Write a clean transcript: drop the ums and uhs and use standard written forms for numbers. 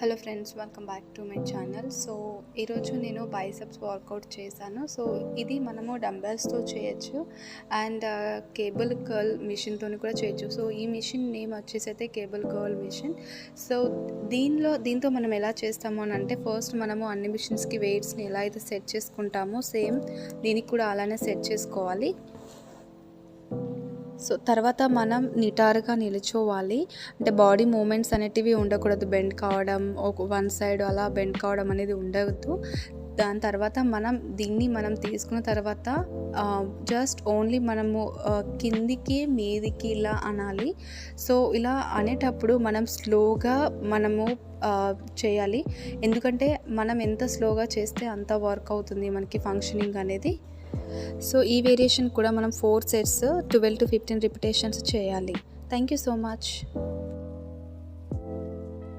Hello friends, welcome back to my channel. So ఈరోజు నేను biceps work out చేశాను. So ఇది మనము డంబెల్స్తో చేయొచ్చు అండ్ కేబుల్ కర్ల్ మిషన్తో కూడా చేయొచ్చు. సో ఈ మిషన్ నేమ్ వచ్చేసి అయితే కేబుల్ కర్ల్ మిషన్. సో దీంతో మనం ఎలా చేస్తాము అని అంటే, ఫస్ట్ మనము అన్ని మిషన్స్కి వెయిట్స్ని ఎలా అయితే సెట్ చేసుకుంటామో సేమ్ దీనికి కూడా అలానే సెట్ చేసుకోవాలి. సో తర్వాత మనం నిటారుగా నిలుచోవాలి. అంటే బాడీ మూమెంట్స్ అనేటివి ఉండకూడదు, బెండ్ కావడం, ఒక వన్ సైడ్ అలా బెండ్ కావడం అనేది ఉండవద్దు. దాని తర్వాత మనం తీసుకున్న తర్వాత జస్ట్ ఓన్లీ మనము కిందికి మీదికి ఇలా అనాలి. సో ఇలా అనేటప్పుడు మనం స్లోగా చేయాలి. ఎందుకంటే మనం ఎంత స్లోగా చేస్తే అంత వర్క్ అవుతుంది మనకి ఫంక్షనింగ్ అనేది. సో ఈ వేరియేషన్ కూడా మనం 4 సెట్స్ 12 to 15 రిపిటేషన్స్ చేయాలి. Thank you so much.